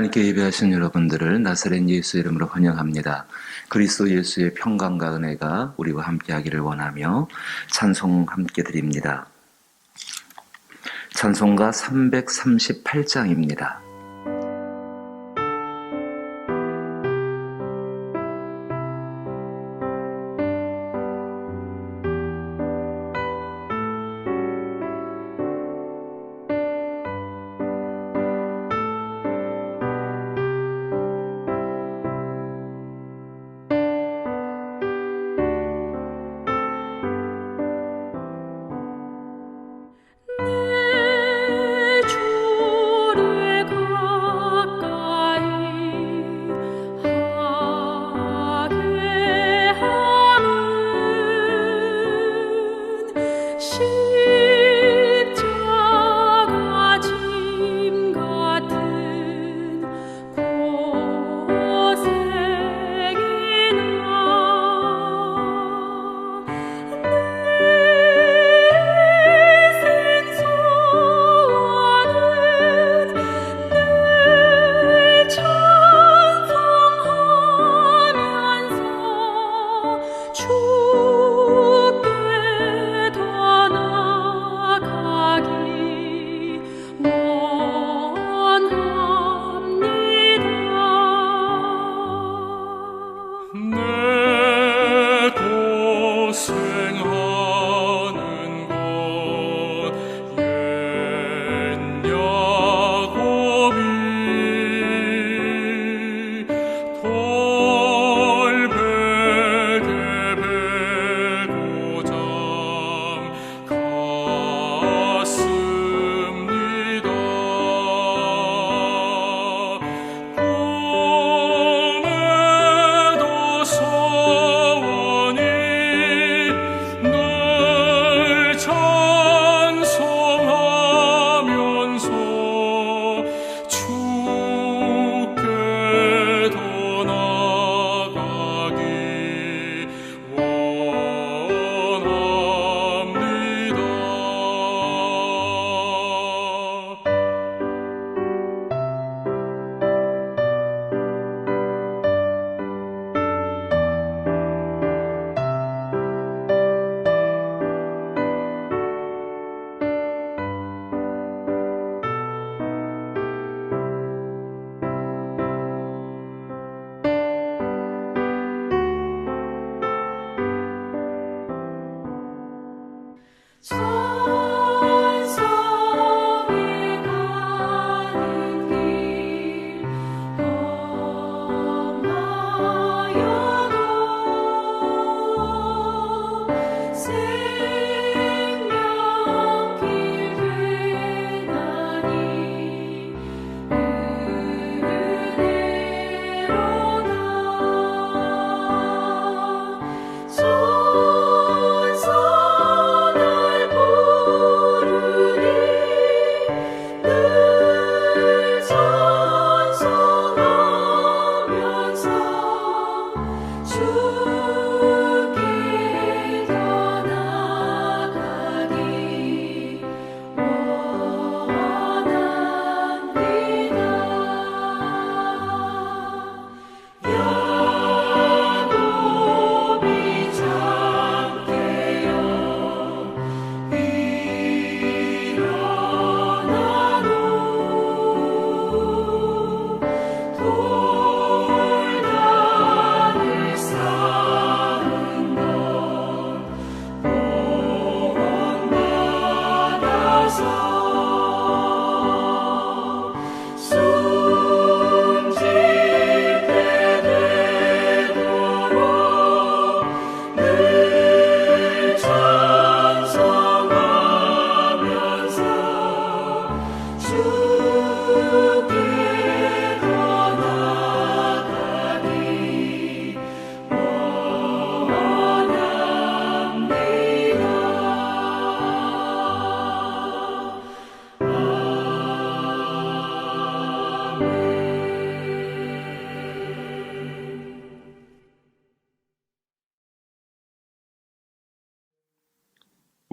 하나님께 예배하신 여러분들을 나사렛 예수 이름으로 환영합니다. 그리스도 예수의 평강과 은혜가 우리와 함께하기를 원하며 찬송 함께 드립니다. 찬송가 338장입니다.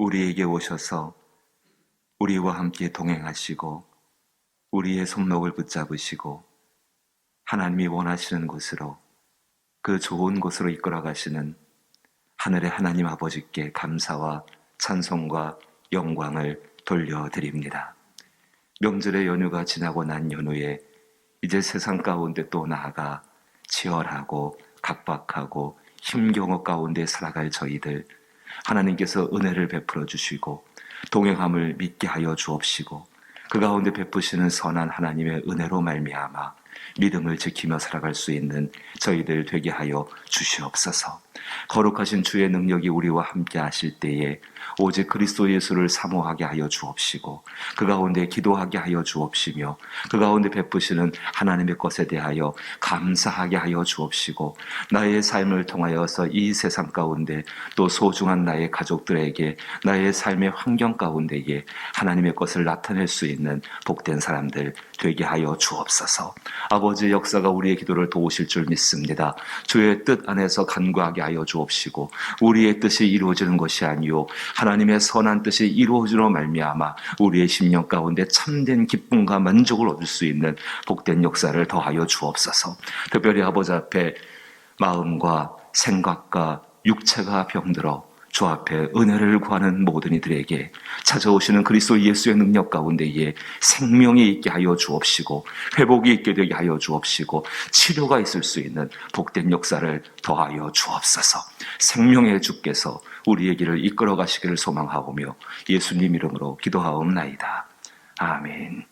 우리에게 오셔서 우리와 함께 동행하시고 우리의 손목을 붙잡으시고 하나님이 원하시는 곳으로, 그 좋은 곳으로 이끌어 가시는 하늘의 하나님 아버지께 감사와 찬송과 영광을 돌려드립니다. 명절의 연휴가 지나고 난 연후에 이제 세상 가운데 또 나아가 치열하고 각박하고 힘겨워 가운데 살아갈 저희들, 하나님께서 은혜를 베풀어 주시고 동행함을 믿게 하여 주옵시고 그 가운데 베푸시는 선한 하나님의 은혜로 말미암아 믿음을 지키며 살아갈 수 있는 저희들 되게 하여 주시옵소서. 거룩하신 주의 능력이 우리와 함께 하실 때에 오직 그리스도 예수를 사모하게 하여 주옵시고 그 가운데 기도하게 하여 주옵시며 그 가운데 베푸시는 하나님의 것에 대하여 감사하게 하여 주옵시고 나의 삶을 통하여서 이 세상 가운데 또 소중한 나의 가족들에게 나의 삶의 환경 가운데에 하나님의 것을 나타낼 수 있는 복된 사람들 되게 하여 주옵소서. 아버지의 역사가 우리의 기도를 도우실 줄 믿습니다. 주의 뜻 안에서 간구하게 하여 주옵시고 우리의 뜻이 이루어지는 것이 아니요 하나님의 선한 뜻이 이루어지로 말미암아 우리의 심령 가운데 참된 기쁨과 만족을 얻을 수 있는 복된 역사를 더하여 주옵소서. 특별히 아버지 앞에 마음과 생각과 육체가 병들어 주 앞에 은혜를 구하는 모든 이들에게 찾아오시는 그리스도 예수의 능력 가운데에 생명이 있게 하여 주옵시고 회복이 있게 되게 하여 주옵시고 치료가 있을 수 있는 복된 역사를 더하여 주옵소서. 생명의 주께서 우리의 길을 이끌어 가시기를 소망하오며 예수님 이름으로 기도하옵나이다. 아멘.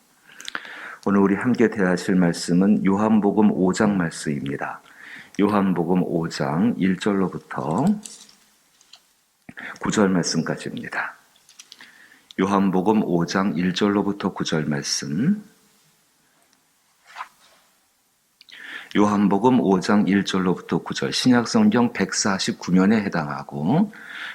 오늘 우리 함께 대하실 말씀은 요한복음 5장 말씀입니다. 요한복음 5장 1절로부터 9절 말씀까지입니다. 요한복음 5장 1절로부터 9절 말씀. 요한복음 5장 1절로부터 9절 신약성경 149면에 해당하고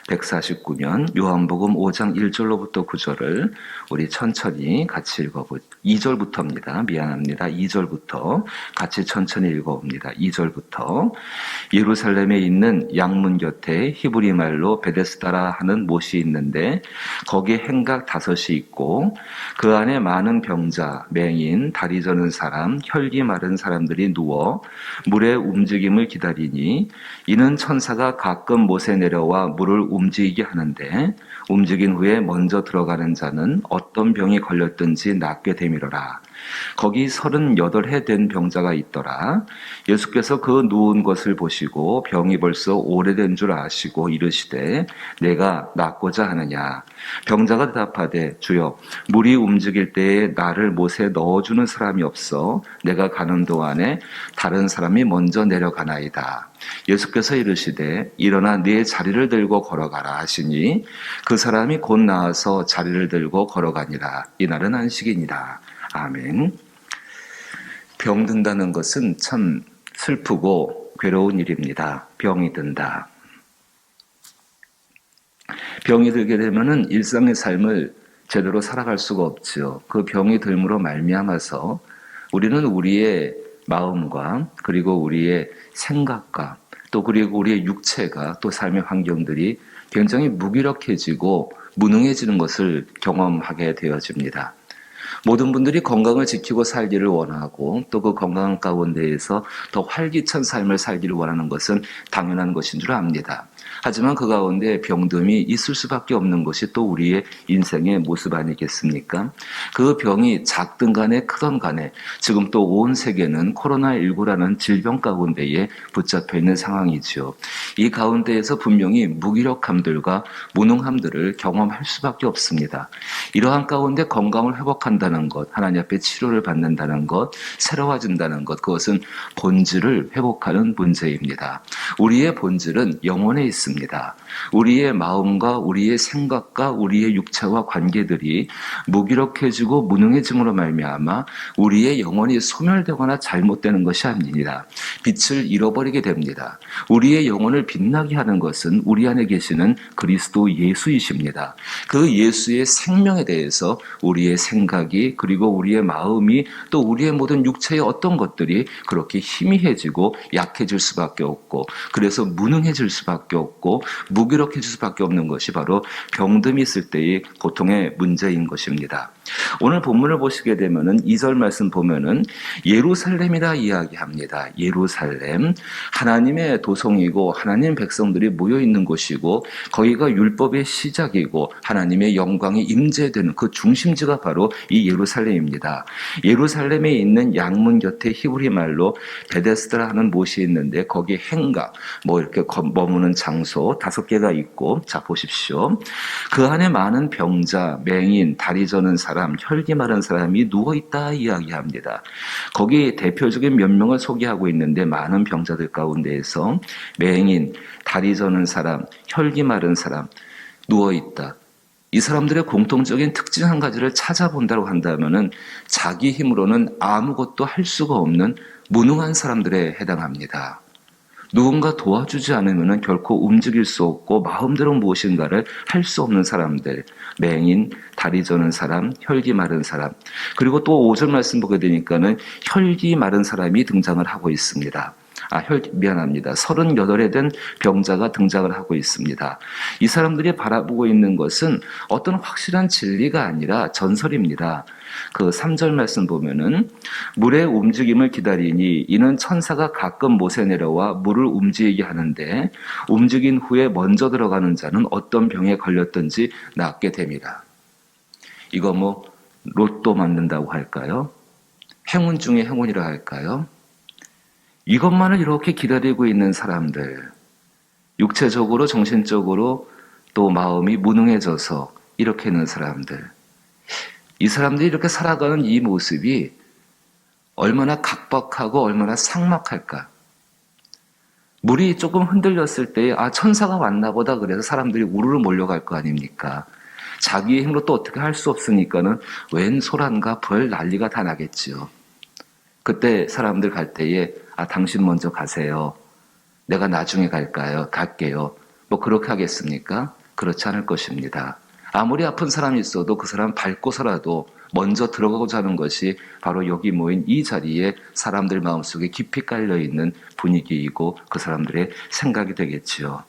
149면 요한복음 5장 1절로부터 9절을 우리 천천히 같이 읽어보죠. 2절부터입니다. 미안합니다. 2절부터 같이 천천히 읽어봅니다. 2절부터 예루살렘에 있는 양문 곁에 히브리 말로 베데스다라 하는 못이 있는데 거기에 행각 5이 있고 그 안에 많은 병자, 맹인, 다리 저는 사람, 혈기 마른 사람들이 누워 물의 움직임을 기다리니 이는 천사가 가끔 못에 내려와 물을 움직이게 하는데 움직인 후에 먼저 들어가는 자는 어떤 병이 걸렸든지 낫게 되미러라. 거기 38해 된 병자가 있더라. 예수께서 그 누운 것을 보시고 병이 벌써 오래된 줄 아시고 이르시되 내가 낫고자 하느냐. 병자가 대답하되 주여 물이 움직일 때에 나를 못에 넣어주는 사람이 없어 내가 가는 동안에 다른 사람이 먼저 내려가나이다. 예수께서 이르시되 일어나 네 자리를 들고 걸어가라 하시니 그 사람이 곧 나와서 자리를 들고 걸어가니라. 이날은 안식이니라. 아멘. 병든다는 것은 참 슬프고 괴로운 일입니다. 병이 든다. 병이 들게 되면은 일상의 삶을 제대로 살아갈 수가 없죠. 그 병이 들므로 말미암아서 우리는 우리의 마음과 그리고 우리의 생각과 또 그리고 우리의 육체가 또 삶의 환경들이 굉장히 무기력해지고 무능해지는 것을 경험하게 되어집니다. 모든 분들이 건강을 지키고 살기를 원하고 또 그 건강 가운데에서 더 활기찬 삶을 살기를 원하는 것은 당연한 것인 줄 압니다. 하지만 그 가운데 병듦이 있을 수밖에 없는 것이 또 우리의 인생의 모습 아니겠습니까? 그 병이 작든 간에 크든 간에 지금 또 온 세계는 코로나19라는 질병 가운데에 붙잡혀 있는 상황이죠. 이 가운데에서 분명히 무기력함들과 무능함들을 경험할 수밖에 없습니다. 이러한 가운데 건강을 회복한다는 것, 하나님 앞에 치료를 받는다는 것, 새로워진다는 것, 그것은 본질을 회복하는 문제입니다. 우리의 본질은 영혼에 있습니다. 우리의 마음과 우리의 생각과 우리의 육체와 관계들이 무기력해지고 무능해짐으로 말미암아 우리의 영혼이 소멸되거나 잘못되는 것이 아닙니다. 빛을 잃어버리게 됩니다. 우리의 영혼을 빛나게 하는 것은 우리 안에 계시는 그리스도 예수이십니다. 그 예수의 생명에 대해서 우리의 생각이 그리고 우리의 마음이 또 우리의 모든 육체의 어떤 것들이 그렇게 희미해지고 약해질 수밖에 없고 그래서 무능해질 수밖에 없고 무기력해질 수밖에 없는 것이 바로 병듦이 있을 때의 고통의 문제인 것입니다. 오늘 본문을 보시게 되면은 2절 말씀 보면은 예루살렘이라 이야기합니다. 예루살렘, 하나님의 도성이고 하나님 백성들이 모여 있는 곳이고 거기가 율법의 시작이고 하나님의 영광이 임재되는 그 중심지가 바로 이 예루살렘입니다. 예루살렘에 있는 양문 곁에 히브리 말로 베데스다라 하는 못이 있는데 거기 행각, 이렇게 머무는 장소 5개가 있고, 자 보십시오. 그 안에 많은 병자, 맹인, 다리 저는 사람, 혈기 마른 사람이 누워있다 이야기합니다. 거기 대표적인 몇 명을 소개하고 있는데 많은 병자들 가운데에서 맹인, 다리 저는 사람, 혈기 마른 사람 누워있다. 이 사람들의 공통적인 특징 한 가지를 찾아본다고 한다면은 자기 힘으로는 아무것도 할 수가 없는 무능한 사람들에 해당합니다. 누군가 도와주지 않으면 결코 움직일 수 없고 마음대로 무엇인가를 할 수 없는 사람들, 맹인, 다리 저는 사람, 혈기 마른 사람, 그리고 또 5절 말씀 보게 되니까는 혈기 마른 사람이 등장을 하고 있습니다. 38에 된 병자가 등장을 하고 있습니다. 이 사람들이 바라보고 있는 것은 어떤 확실한 진리가 아니라 전설입니다. 그 3절 말씀 보면은 물의 움직임을 기다리니 이는 천사가 가끔 못에 내려와 물을 움직이게 하는데 움직인 후에 먼저 들어가는 자는 어떤 병에 걸렸든지 낫게 됩니다. 이거 로또 만든다고 할까요? 행운 중에 행운이라 할까요? 이것만을 이렇게 기다리고 있는 사람들, 육체적으로 정신적으로 또 마음이 무능해져서 이렇게 있는 사람들, 이 사람들이 이렇게 살아가는 이 모습이 얼마나 각박하고 얼마나 삭막할까. 물이 조금 흔들렸을 때 천사가 왔나 보다 그래서 사람들이 우르르 몰려갈 거 아닙니까? 자기의 힘으로 또 어떻게 할 수 없으니까는 웬 소란과 벌 난리가 다 나겠지요. 그때 사람들 갈 때에 당신 먼저 가세요. 내가 나중에 갈게요. 그렇게 하겠습니까? 그렇지 않을 것입니다. 아무리 아픈 사람이 있어도 그 사람 밟고서라도 먼저 들어가고자 하는 것이 바로 여기 모인 이 자리에 사람들 마음속에 깊이 깔려있는 분위기이고 그 사람들의 생각이 되겠지요.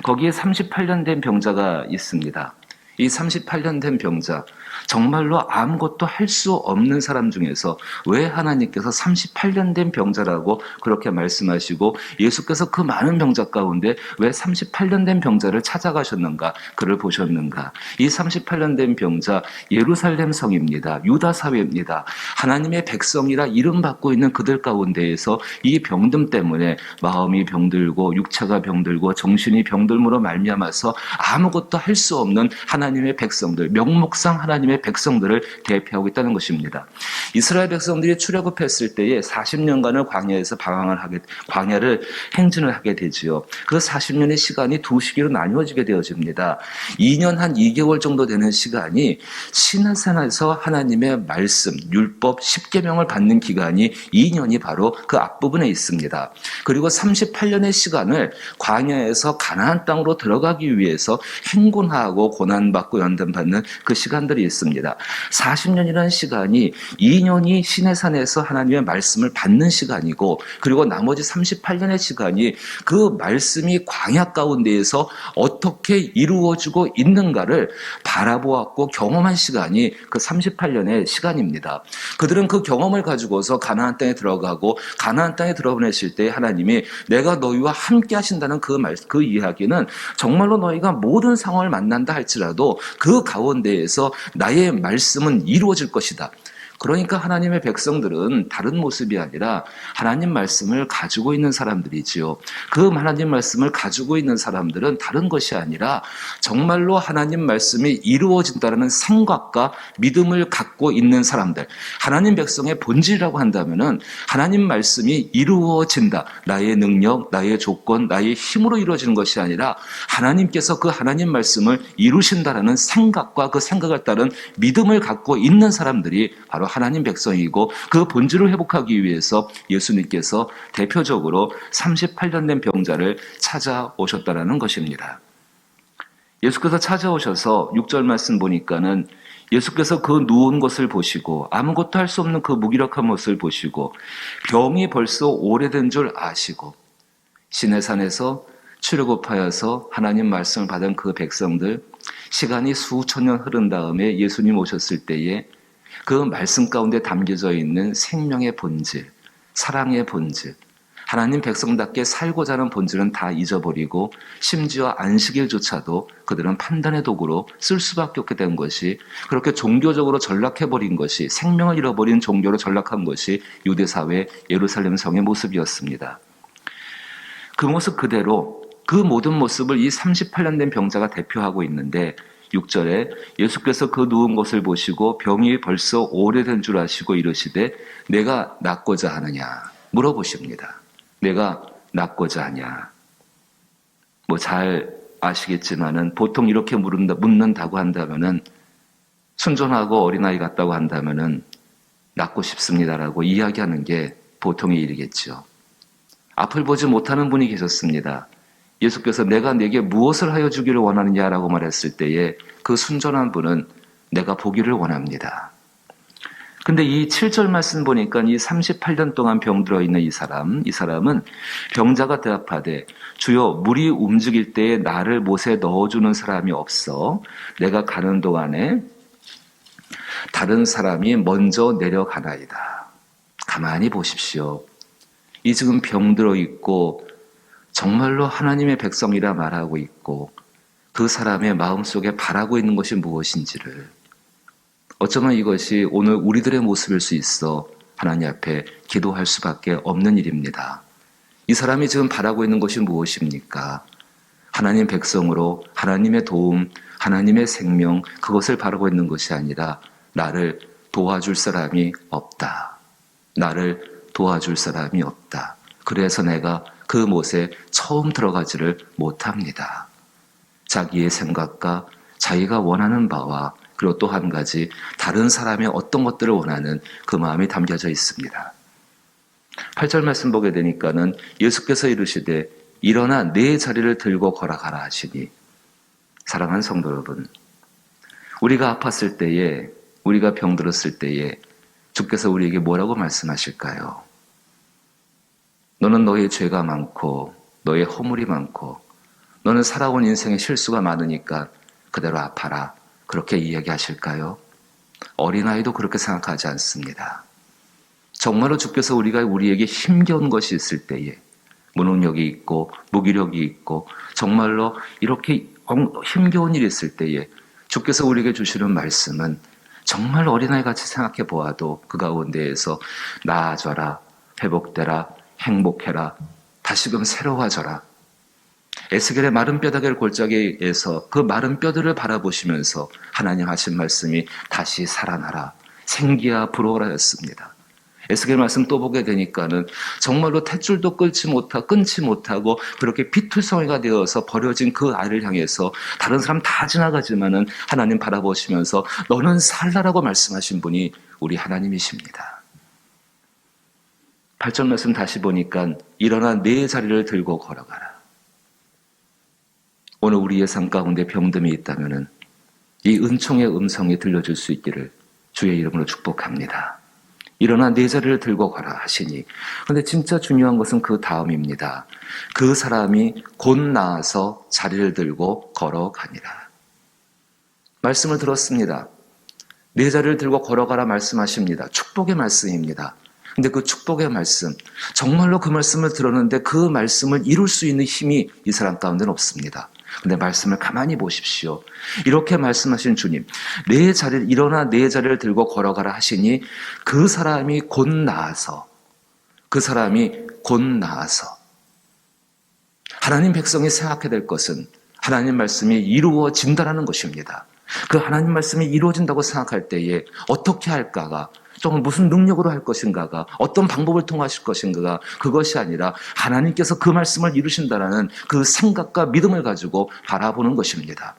거기에 38년 된 병자가 있습니다. 이 38년 된 병자, 정말로 아무것도 할 수 없는 사람 중에서 왜 하나님께서 38년 된 병자라고 그렇게 말씀하시고 예수께서 그 많은 병자 가운데 왜 38년 된 병자를 찾아가셨는가, 그를 보셨는가. 이 38년 된 병자, 예루살렘 성입니다. 유다 사회입니다. 하나님의 백성이라 이름받고 있는 그들 가운데에서 이 병듦 때문에 마음이 병들고 육체가 병들고 정신이 병들므로 말미암아서 아무것도 할 수 없는 하나님의 백성들, 명목상 하나님의 백성들을 대표하고 있다는 것입니다. 이스라엘 백성들이 출애굽했을 때에 40년간을 광야를 행진을 하게 되지요. 그 40년의 시간이 두 시기로 나뉘어지게 되어집니다. 2년 한 2개월 정도 되는 시간이 시내산에서 하나님의 말씀, 율법, 10계명을 받는 기간이 2년이 바로 그 앞부분에 있습니다. 그리고 38년의 시간을 광야에서 가나안 땅으로 들어가기 위해서 행군하고 고난받고 연단받는 그 시간들이 있습니다. 40년이라는 시간이 2년이 시내산에서 하나님의 말씀을 받는 시간이고, 그리고 나머지 38년의 시간이 그 말씀이 광야 가운데에서 어떻게 이루어지고 있는가를 바라보았고 경험한 시간이 그 38년의 시간입니다. 그들은 그 경험을 가지고서 가나안 땅에 들어가고, 가나안 땅에 들어보내실 때 하나님이 내가 너희와 함께 하신다는 그 이야기는 정말로 너희가 모든 상황을 만난다 할지라도 그 가운데에서 나의 말씀은 이루어질 것이다. 그러니까 하나님의 백성들은 다른 모습이 아니라 하나님 말씀을 가지고 있는 사람들이지요. 그 하나님 말씀을 가지고 있는 사람들은 다른 것이 아니라 정말로 하나님 말씀이 이루어진다는 생각과 믿음을 갖고 있는 사람들. 하나님 백성의 본질이라고 한다면은 하나님 말씀이 이루어진다. 나의 능력, 나의 조건, 나의 힘으로 이루어지는 것이 아니라 하나님께서 그 하나님 말씀을 이루신다라는 생각과 그 생각을 따른 믿음을 갖고 있는 사람들이 바로 하나님 백성이고, 그 본질을 회복하기 위해서 예수님께서 대표적으로 38년 된 병자를 찾아오셨다는 것입니다. 예수께서 찾아오셔서 6절 말씀 보니까는 예수께서 그 누운 것을 보시고 아무것도 할 수 없는 그 무기력한 모습을 보시고 병이 벌써 오래된 줄 아시고, 시내산에서 출애굽하여서 하나님 말씀을 받은 그 백성들, 시간이 수천 년 흐른 다음에 예수님 오셨을 때에 그 말씀 가운데 담겨져 있는 생명의 본질, 사랑의 본질, 하나님 백성답게 살고자 하는 본질은 다 잊어버리고 심지어 안식일조차도 그들은 판단의 도구로 쓸 수밖에 없게 된 것이, 그렇게 종교적으로 전락해버린 것이, 생명을 잃어버린 종교로 전락한 것이 유대사회 예루살렘 성의 모습이었습니다. 그 모습 그대로, 그 모든 모습을 이 38년 된 병자가 대표하고 있는데 6절에 예수께서 그 누운 것을 보시고 병이 벌써 오래된 줄 아시고 이르시되 내가 낫고자 하느냐 물어보십니다. 내가 낫고자 하냐. 뭐 잘 아시겠지만은 보통 이렇게 묻는다고 한다면은, 순전하고 어린아이 같다고 한다면은 낫고 싶습니다라고 이야기하는 게 보통의 일이겠죠. 앞을 보지 못하는 분이 계셨습니다. 예수께서 내가 네게 무엇을 하여 주기를 원하느냐라고 말했을 때에 그 순전한 분은 내가 보기를 원합니다. 근데 이 7절 말씀 보니까 이 38년 동안 병들어 있는 이 사람은 병자가 대답하되 주여 물이 움직일 때에 나를 못에 넣어주는 사람이 없어 내가 가는 동안에 다른 사람이 먼저 내려가나이다. 가만히 보십시오. 이 지금 병들어 있고 정말로 하나님의 백성이라 말하고 있고 그 사람의 마음속에 바라고 있는 것이 무엇인지를, 어쩌면 이것이 오늘 우리들의 모습일 수 있어 하나님 앞에 기도할 수밖에 없는 일입니다. 이 사람이 지금 바라고 있는 것이 무엇입니까? 하나님 백성으로 하나님의 도움, 하나님의 생명, 그것을 바라고 있는 것이 아니라 나를 도와줄 사람이 없다. 나를 도와줄 사람이 없다. 그래서 내가 그 못에 처음 들어가지를 못합니다. 자기의 생각과 자기가 원하는 바와 그리고 또 한 가지 다른 사람의 어떤 것들을 원하는 그 마음이 담겨져 있습니다. 8절 말씀 보게 되니까는 예수께서 이르시되 일어나 내 자리를 들고 걸어가라 하시니, 사랑하는 성도 여러분, 우리가 아팠을 때에, 우리가 병들었을 때에 주께서 우리에게 뭐라고 말씀하실까요? 너는 너의 죄가 많고 너의 허물이 많고 너는 살아온 인생의 실수가 많으니까 그대로 아파라, 그렇게 이야기하실까요? 어린아이도 그렇게 생각하지 않습니다. 정말로 주께서 우리에게 힘겨운 것이 있을 때에, 무능력이 있고 무기력이 있고 정말로 이렇게 힘겨운 일이 있을 때에 주께서 우리에게 주시는 말씀은 정말 어린아이같이 생각해 보아도 그 가운데에서 나아져라, 회복되라, 행복해라, 다시금 새로워져라. 에스겔의 마른 뼈다귀를 골짜기에서 그 마른 뼈들을 바라보시면서 하나님 하신 말씀이 다시 살아나라, 생기야 불어라였습니다. 에스겔 말씀 또 보게 되니까는 정말로 탯줄도 끊지 못하고 그렇게 비투성이가 되어서 버려진 그 아이를 향해서 다른 사람 다 지나가지만은 하나님 바라보시면서 너는 살라라고 말씀하신 분이 우리 하나님이십니다. 8절 말씀 다시 보니까 일어나 내 자리를 들고 걸어가라. 오늘 우리의 삶 가운데 병듦이 있다면은 이 은총의 음성이 들려줄 수 있기를 주의 이름으로 축복합니다. 일어나 내 자리를 들고 가라 하시니, 그런데 진짜 중요한 것은 그 다음입니다. 그 사람이 곧 나아서 자리를 들고 걸어가니라. 말씀을 들었습니다. 내 자리를 들고 걸어가라 말씀하십니다. 축복의 말씀입니다. 근데 그 축복의 말씀, 정말로 그 말씀을 들었는데 그 말씀을 이룰 수 있는 힘이 이 사람 가운데는 없습니다. 근데 말씀을 가만히 보십시오. 이렇게 말씀하신 주님, 일어나 내 자리를 들고 걸어가라 하시니 그 사람이 곧 나아서 하나님 백성이 생각해야 될 것은 하나님 말씀이 이루어진다라는 것입니다. 그 하나님 말씀이 이루어진다고 생각할 때에 어떻게 할까가, 또 무슨 능력으로 할 것인가가, 어떤 방법을 통하실 것인가가, 그것이 아니라 하나님께서 그 말씀을 이루신다라는 그 생각과 믿음을 가지고 바라보는 것입니다.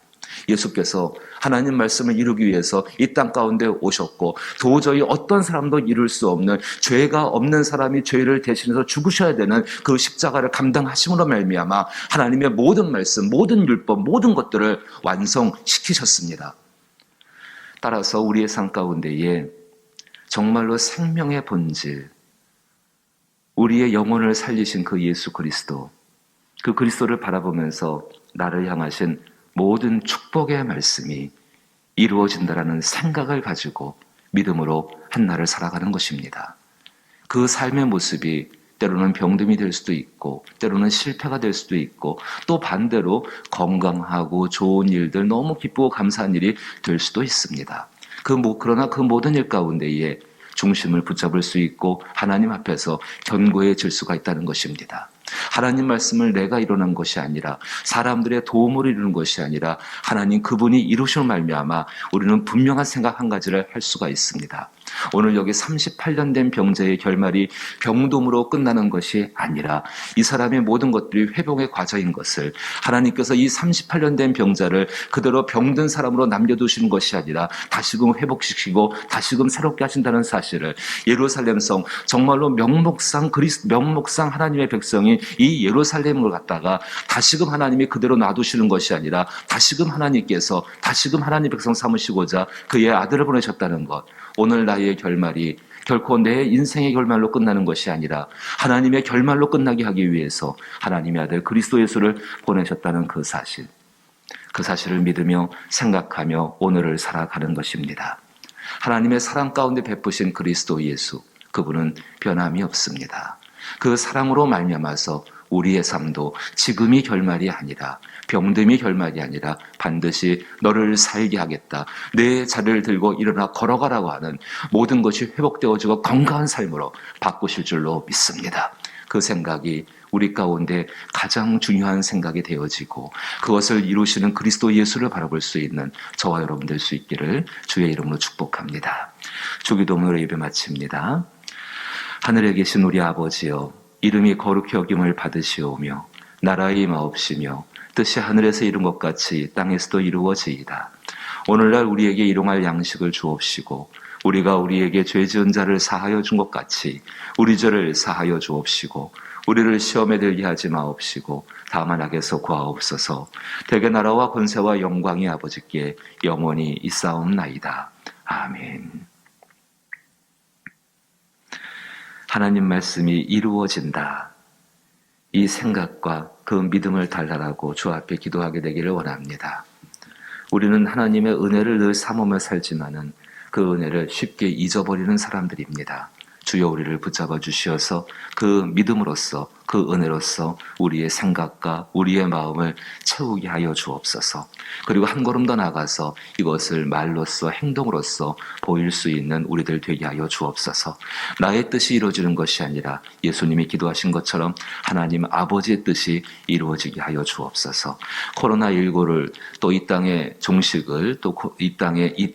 예수께서 하나님 말씀을 이루기 위해서 이 땅 가운데 오셨고 도저히 어떤 사람도 이룰 수 없는, 죄가 없는 사람이 죄를 대신해서 죽으셔야 되는 그 십자가를 감당하심으로 말미암아 하나님의 모든 말씀, 모든 율법, 모든 것들을 완성시키셨습니다. 따라서 우리의 삶 가운데에 정말로 생명의 본질, 우리의 영혼을 살리신 그 예수 그리스도, 그 그리스도를 바라보면서 나를 향하신 모든 축복의 말씀이 이루어진다라는 생각을 가지고 믿음으로 한 날을 살아가는 것입니다. 그 삶의 모습이 때로는 병듦이 될 수도 있고 때로는 실패가 될 수도 있고 또 반대로 건강하고 좋은 일들, 너무 기쁘고 감사한 일이 될 수도 있습니다. 그러나 그 모든 일 가운데에 중심을 붙잡을 수 있고 하나님 앞에서 견고해질 수가 있다는 것입니다. 하나님 말씀을 내가 이루는 것이 아니라 사람들의 도움으로 이루는 것이 아니라 하나님 그분이 이루시는 말미암아 우리는 분명한 생각 한 가지를 할 수가 있습니다. 오늘 여기 38년 된 병자의 결말이 병돔으로 끝나는 것이 아니라 이 사람의 모든 것들이 회복의 과정인 것을, 하나님께서 이 38년 된 병자를 그대로 병든 사람으로 남겨두시는 것이 아니라 다시금 회복시키고 다시금 새롭게 하신다는 사실을, 예루살렘 성, 정말로 명목상 하나님의 백성이 이 예루살렘을 갖다가 다시금 하나님이 그대로 놔두시는 것이 아니라 다시금 하나님께서 다시금 하나님 백성 삼으시고자 그의 아들을 보내셨다는 것. 오늘 나의 결말이 결코 내 인생의 결말로 끝나는 것이 아니라 하나님의 결말로 끝나게 하기 위해서 하나님의 아들 그리스도 예수를 보내셨다는 그 사실을 믿으며 생각하며 오늘을 살아가는 것입니다. 하나님의 사랑 가운데 베푸신 그리스도 예수, 그분은 변함이 없습니다. 그 사랑으로 말미암아서 우리의 삶도 지금이 결말이 아니라, 병듦이 결말이 아니라 반드시 너를 살게 하겠다, 내 자리를 들고 일어나 걸어가라고 하는 모든 것이 회복되어지고 건강한 삶으로 바꾸실 줄로 믿습니다. 그 생각이 우리 가운데 가장 중요한 생각이 되어지고 그것을 이루시는 그리스도 예수를 바라볼 수 있는 저와 여러분 될 수 있기를 주의 이름으로 축복합니다. 주기도문으로 예배 마칩니다. 하늘에 계신 우리 아버지여, 이름이 거룩히 여김을 받으시오며 나라의 임하옵시며 뜻이 하늘에서 이룬 것 같이 땅에서도 이루어지이다. 오늘날 우리에게 일용할 양식을 주옵시고 우리가 우리에게 죄 지은 자를 사하여 준 것 같이 우리 죄를 사하여 주옵시고 우리를 시험에 들게 하지 마옵시고 다만 악에서 구하옵소서. 대개 나라와 권세와 영광이 아버지께 영원히 있사옵나이다. 아멘. 하나님 말씀이 이루어진다, 이 생각과 그 믿음을 달달하고 주 앞에 기도하게 되기를 원합니다. 우리는 하나님의 은혜를 늘 삼으며 살지만은 그 은혜를 쉽게 잊어버리는 사람들입니다. 주여 우리를 붙잡아 주시어서 그 믿음으로써, 그 은혜로써 우리의 생각과 우리의 마음을 채우게 하여 주옵소서. 그리고 한 걸음 더 나아가서 이것을 말로써 행동으로써 보일 수 있는 우리들 되게 하여 주옵소서. 나의 뜻이 이루어지는 것이 아니라 예수님이 기도하신 것처럼 하나님 아버지의 뜻이 이루어지게 하여 주옵소서. 코로나19를 또 이 땅의 종식을 또 이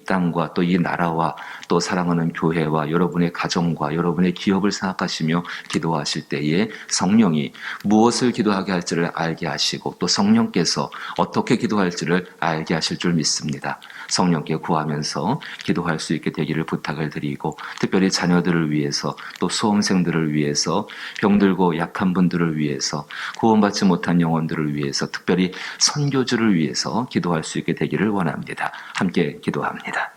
땅과 또 이 나라와 또 사랑하는 교회와 여러분의 가정과 여러분의 기업을 생각하시며 기도하실 때에 성령이 무엇을 기도하게 할지를 알게 하시고 또 성령께서 어떻게 기도할지를 알게 하실 줄 믿습니다. 성령께 구하면서 기도할 수 있게 되기를 부탁을 드리고, 특별히 자녀들을 위해서 또 수험생들을 위해서, 병들고 약한 분들을 위해서, 구원받지 못한 영혼들을 위해서, 특별히 선교주를 위해서 기도할 수 있게 되기를 원합니다. 함께 기도합니다.